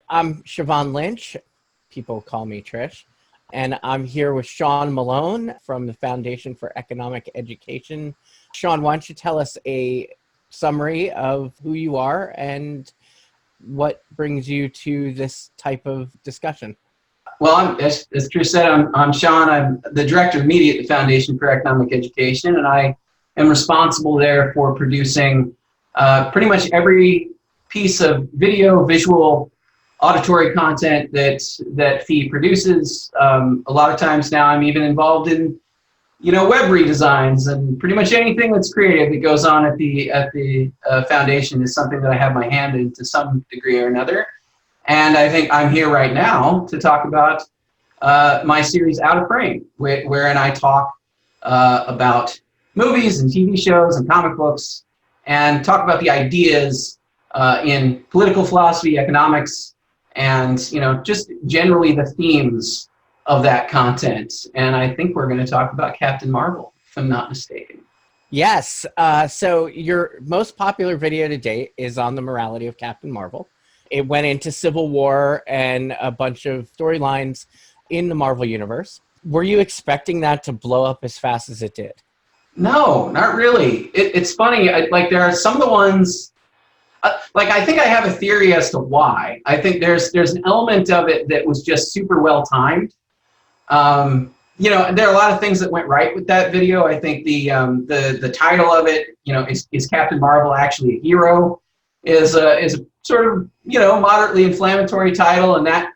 I'm Siobhan Lynch. People call me Trish. And I'm here with Sean Malone from the Foundation for Economic Education. Sean, why don't you tell us a summary of who you are and what brings you to this type of discussion? Well, as Trish said, I'm Sean. I'm the Director of Media at the Foundation for Economic Education, and I am responsible there for producing pretty much every piece of video, visual, auditory content that FEE produces. A lot of times now I'm even involved in, web redesigns, and pretty much anything that's creative that goes on at the foundation is something that I have my hand in to some degree or another. And I think I'm here right now to talk about my series Out of Frame, wherein I talk about movies and TV shows and comic books, and talk about the ideas in political philosophy, economics, and just generally the themes of that content. And I think we're going to talk about Captain Marvel, if I'm not mistaken. Yes. So your most popular video to date is on the morality of Captain Marvel. It went into Civil War and a bunch of storylines in the Marvel Universe. Were you expecting that to blow up as fast as it did? No, not really. It's funny. There are some of the ones, I think I have a theory as to why. I think there's an element of it that was just super well timed. There are a lot of things that went right with that video. I think the title of it, is Captain Marvel actually a hero? Is a sort of moderately inflammatory title, and that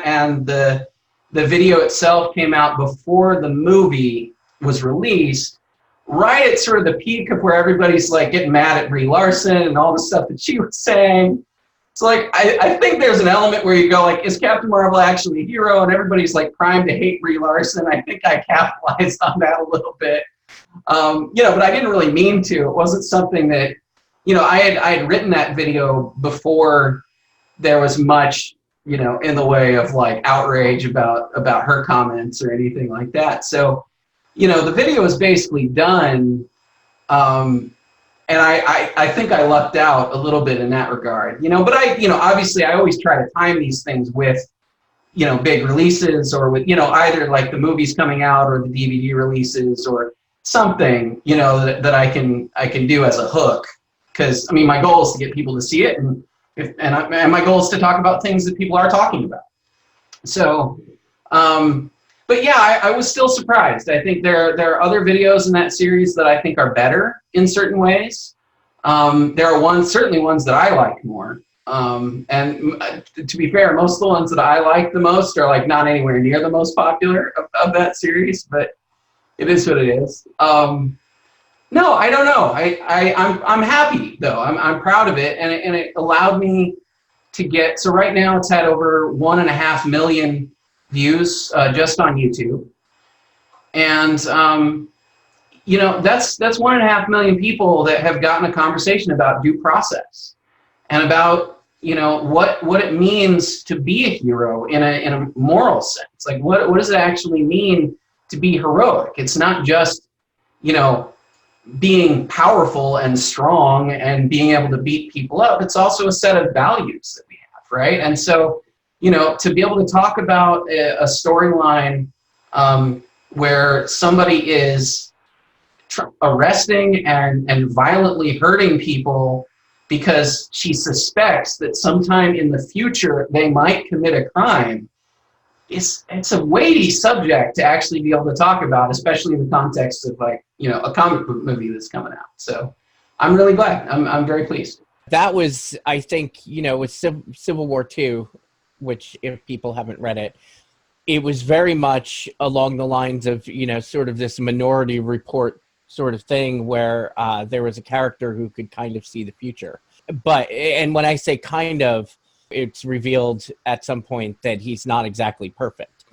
and the video itself came out before the movie was released, right at sort of the peak of where everybody's like getting mad at Brie Larson and all the stuff that she was saying. So I think there's an element where you go is Captain Marvel actually a hero? And everybody's primed to hate Brie Larson. I think I capitalized on that a little bit, but I didn't really mean to. It wasn't something that I had written that video before there was much in the way of outrage about her comments or anything like that. So the video is basically done. And I think I lucked out a little bit in that regard, but obviously I always try to time these things with, big releases, or with, either the movies coming out or the DVD releases or something, that I can do as a hook. Because my goal is to get people to see it, and my goal is to talk about things that people are talking about. So, but yeah, I was still surprised. I think there are other videos in that series that I think are better in certain ways. There are certainly ones that I like more. And to be fair, most of the ones that I like the most are not anywhere near the most popular of that series, but it is what it is. No, I don't know. I'm happy though. I'm proud of it, and it allowed me to get. So right now it's had over 1.5 million views just on YouTube, and that's 1.5 million people that have gotten a conversation about due process and about what it means to be a hero in a moral sense. What does it actually mean to be heroic? It's not just being powerful and strong and being able to beat people up. It's also a set of values that we have, right? And so, to be able to talk about a storyline where somebody is arresting and violently hurting people because she suspects that sometime in the future they might commit a crime, it's a weighty subject to actually be able to talk about, especially in the context of a comic book movie that's coming out. So I'm really glad. I'm very pleased. That was, I think, with Civil War II, which if people haven't read it, it was very much along the lines of, sort of this Minority Report sort of thing where there was a character who could kind of see the future. And when I say kind of, it's revealed at some point that he's not exactly perfect.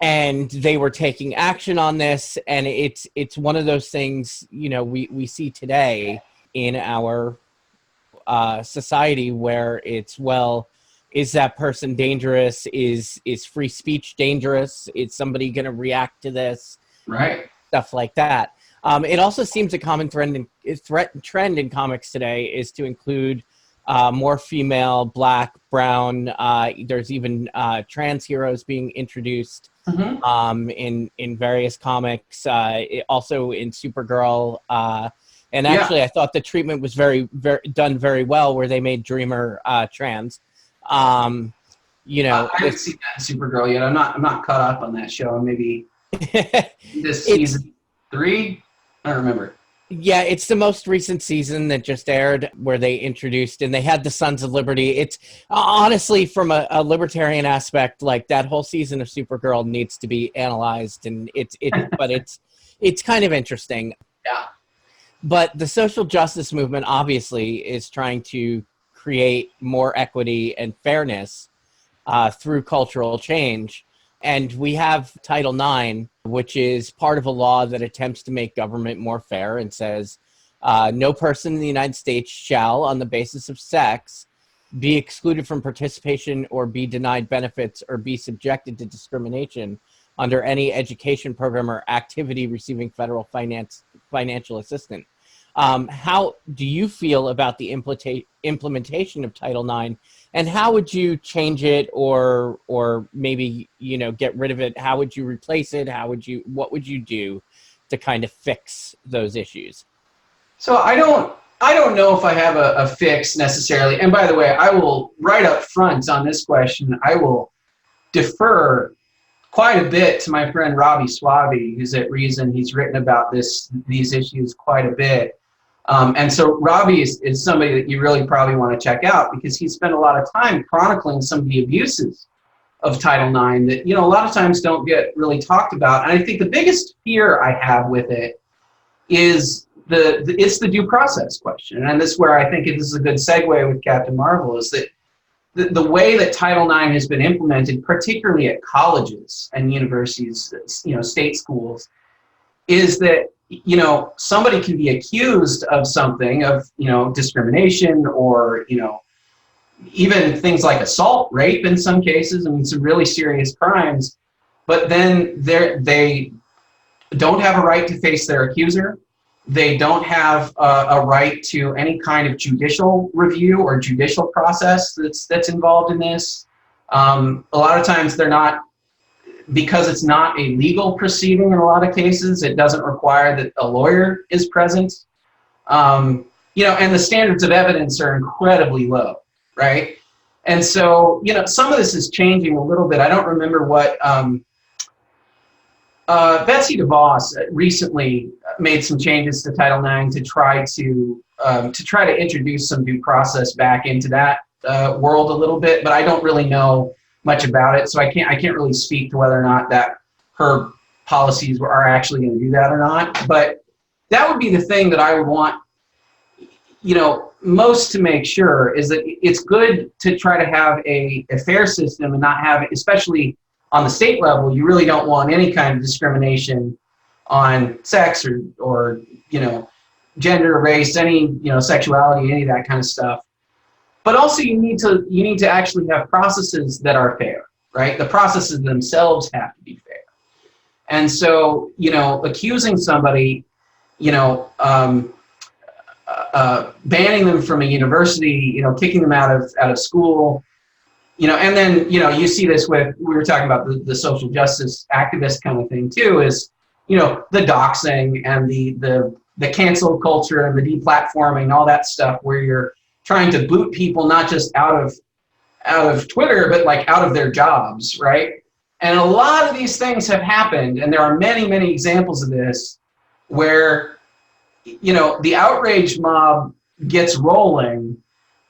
And they were taking action on this, and it's one of those things, we see today in our society where it's, well, is that person dangerous? Is free speech dangerous? Is somebody going to react to this? Right. Stuff like that. It also seems a common trend in comics today is to include more female, Black, brown. There's even trans heroes being introduced in various comics. Also in Supergirl. And actually, I thought the treatment was done very well, where they made Dreamer trans. I haven't seen that in Supergirl yet. I'm not caught up on that show. Maybe this season 3. I don't remember. Yeah, it's the most recent season that just aired, where they introduced, and they had the Sons of Liberty. It's honestly, from a libertarian aspect, like, that whole season of Supergirl needs to be analyzed, and but it's kind of interesting. Yeah. But the social justice movement obviously is trying to create more equity and fairness through cultural change. And we have Title IX, which is part of a law that attempts to make government more fair and says, no person in the United States shall, on the basis of sex, be excluded from participation or be denied benefits or be subjected to discrimination under any education program or activity receiving federal financial assistance. How do you feel about the implementation of Title IX, and how would you change it, or maybe, get rid of it? How would you replace it? What would you do to kind of fix those issues? So I don't know if I have a fix necessarily. And by the way, I will, right up front on this question, I will defer quite a bit to my friend Robbie Swaby, who's at Reason. He's written about these issues quite a bit. And so Robbie is somebody that you really probably want to check out, because he spent a lot of time chronicling some of the abuses of Title IX that, a lot of times don't get really talked about. And I think the biggest fear I have with it is it's the due process question. And this is where I think this is a good segue with Captain Marvel, is that the way that Title IX has been implemented, particularly at colleges and universities, state schools, is that, somebody can be accused of something, of, discrimination, or, even things like assault, rape in some cases, some really serious crimes, but then they don't have a right to face their accuser. They don't have a right to any kind of judicial review or judicial process that's involved in this. A lot of times they're not, because it's not a legal proceeding in a lot of cases, it doesn't require that a lawyer is present. And the standards of evidence are incredibly low, right? And so, some of this is changing a little bit. I don't remember what Betsy DeVos recently made some changes to Title IX to try to introduce some due process back into that world a little bit, but I don't really know much about it, so I can't really speak to whether or not that her policies are actually going to do that or not. But that would be the thing that I would want, most to make sure, is that it's good to try to have a fair system and not have, especially on the state level, you really don't want any kind of discrimination on sex or gender, race, any, sexuality, any of that kind of stuff. But also you need to actually have processes that are fair, right? The processes themselves have to be fair. And so, accusing somebody, banning them from a university, kicking them out of school, and then, you see this with, we were talking about the social justice activist kind of thing too, is, the doxing and the cancel culture and the deplatforming, all that stuff, where you're trying to boot people not just out of Twitter, but like out of their jobs, right? And a lot of these things have happened, and there are many, many examples of this, where, the outrage mob gets rolling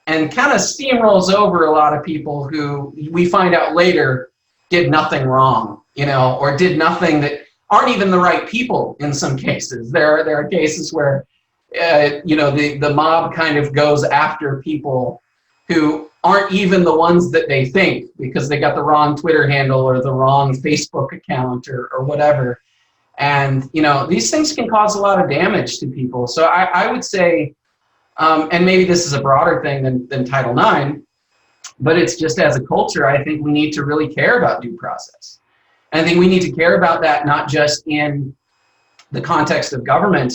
and kind of steamrolls over a lot of people who we find out later did nothing wrong, or did nothing that aren't even the right people in some cases. There are cases where the mob kind of goes after people who aren't even the ones that they think, because they got the wrong Twitter handle or the wrong Facebook account or whatever. And, these things can cause a lot of damage to people. So I would say, and maybe this is a broader thing than Title IX, but it's just, as a culture, I think we need to really care about due process. And I think we need to care about that not just in the context of government,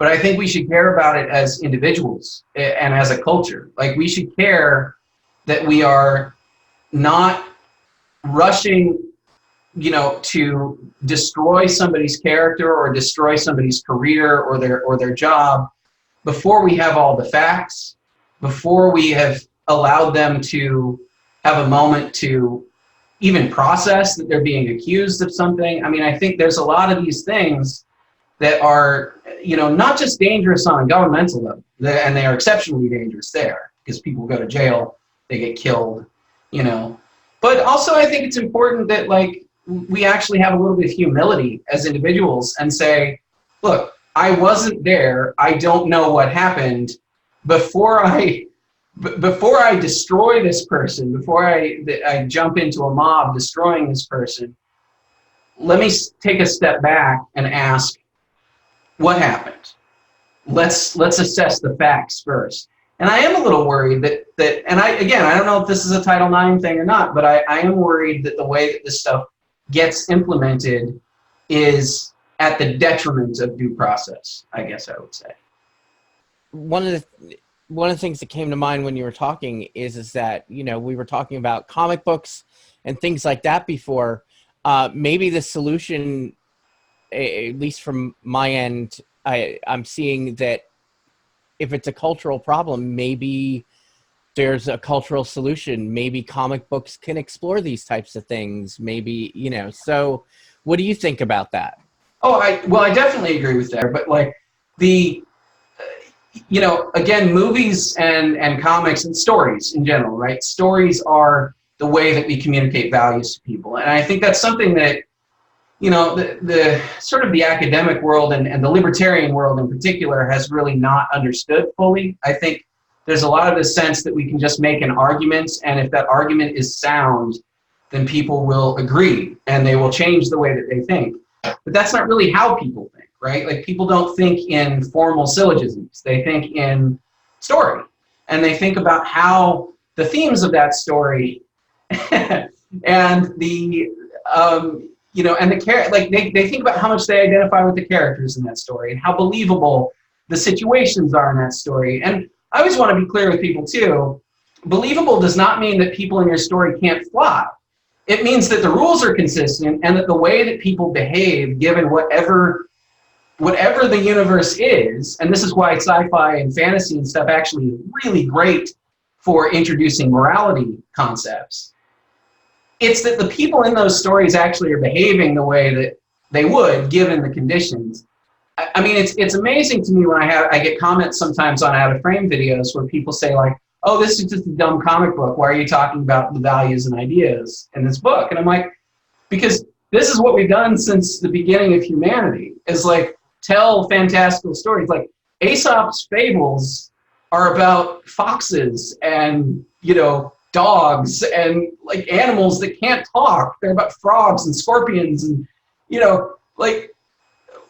but I think we should care about it as individuals and as a culture. Like, we should care that we are not rushing, to destroy somebody's character or destroy somebody's career or their job before we have all the facts, before we have allowed them to have a moment to even process that they're being accused of something. I mean, I think there's a lot of these things that are, not just dangerous on a governmental level, and they are exceptionally dangerous there because people go to jail, they get killed, But also, I think it's important that, like, we actually have a little bit of humility as individuals and say, look, I wasn't there. I don't know what happened. Before I destroy this person, before I jump into a mob destroying this person, let me take a step back and ask, what happened? Let's assess the facts first. And I am a little worried that and I don't know if this is a Title IX thing or not, but I am worried that the way that this stuff gets implemented is at the detriment of due process, I guess I would say. One of the things that came to mind when you were talking is that, we were talking about comic books and things like that before. Maybe the solution, at least from my end, I'm seeing that if it's a cultural problem, maybe there's a cultural solution. Maybe comic books can explore these types of things. Maybe, so what do you think about that? Oh, I definitely agree with that. But like again, movies and comics and stories in general, right? Stories are the way that we communicate values to people. And I think that's something that, the sort of the academic world and the libertarian world in particular has really not understood fully. I think there's a lot of this sense that we can just make an argument, and if that argument is sound, then people will agree and they will change the way that they think. But that's not really how people think, right? Like, people don't think in formal syllogisms. They think in story, and they think about how the themes of that story and the and they think about how much they identify with the characters in that story and how believable the situations are in that story. And I always want to be clear with people too, believable does not mean that people in your story can't fly. It means that the rules are consistent and that the way that people behave, given whatever the universe is, and this is why sci-fi and fantasy and stuff actually is really great for introducing morality concepts. It's that the people in those stories actually are behaving the way that they would given the conditions. I mean, it's amazing to me when I get comments sometimes on out of frame videos where people say like, oh, this is just a dumb comic book. Why are you talking about the values and ideas in this book? And I'm like, because this is what we've done since the beginning of humanity, is like tell fantastical stories. Like Aesop's fables are about foxes and, dogs and like animals that can't talk. They're about frogs and scorpions and, like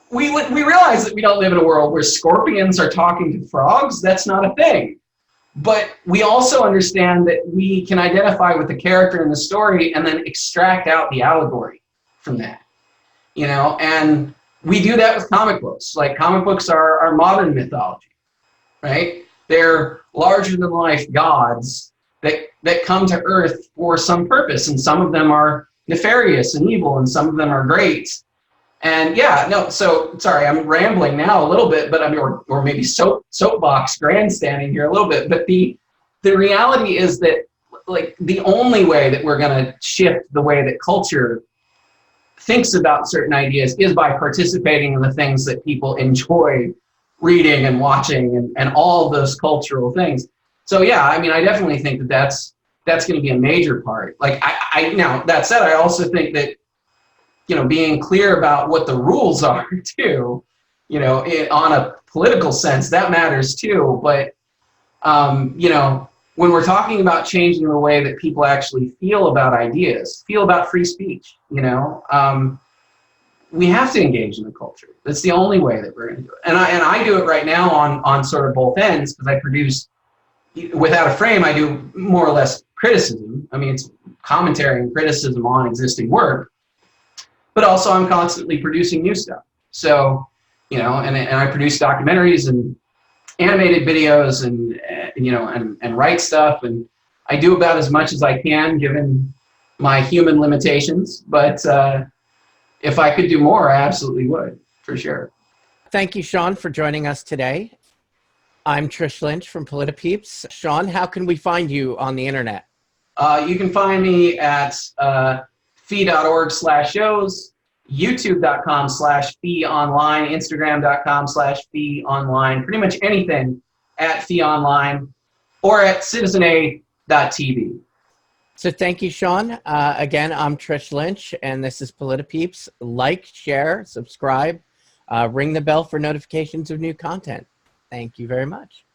we realize that we don't live in a world where scorpions are talking to frogs. That's not a thing. But we also understand that we can identify with the character in the story and then extract out the allegory from that, and we do that with comic books. Like comic books are modern mythology, right? They're larger than life gods that come to Earth for some purpose, and some of them are nefarious and evil, and some of them are great. And so sorry, I'm rambling now a little bit, but I mean, or maybe soapbox grandstanding here a little bit. But the reality is that like the only way that we're going to shift the way that culture thinks about certain ideas is by participating in the things that people enjoy reading and watching and all of those cultural things. So yeah, I mean, I definitely think that that's going to be a major part. Like I now that said, I also think that being clear about what the rules are too, on a political sense, that matters too. But when we're talking about changing the way that people actually feel about ideas, feel about free speech, we have to engage in the culture. That's the only way that we're going to do it. And I do it right now on sort of both ends, because I produce, without a frame, I do more or less criticism. I mean, it's commentary and criticism on existing work, but also I'm constantly producing new stuff. So you know, and I produce documentaries and animated videos and you know, and write stuff, and I do about as much as I can given my human limitations. But if I could do more, I absolutely would, for sure. Thank you, Sean, for joining us today. I'm Trish Lynch from PolitiPeeps. Sean, how can we find you on the internet? You can find me at fee.org/shows, youtube.com/feeonline, instagram.com/feeonline, pretty much anything at feeonline, or at citizena.tv. So thank you, Sean. Again, I'm Trish Lynch, and this is PolitiPeeps. Like, share, subscribe, ring the bell for notifications of new content. Thank you very much.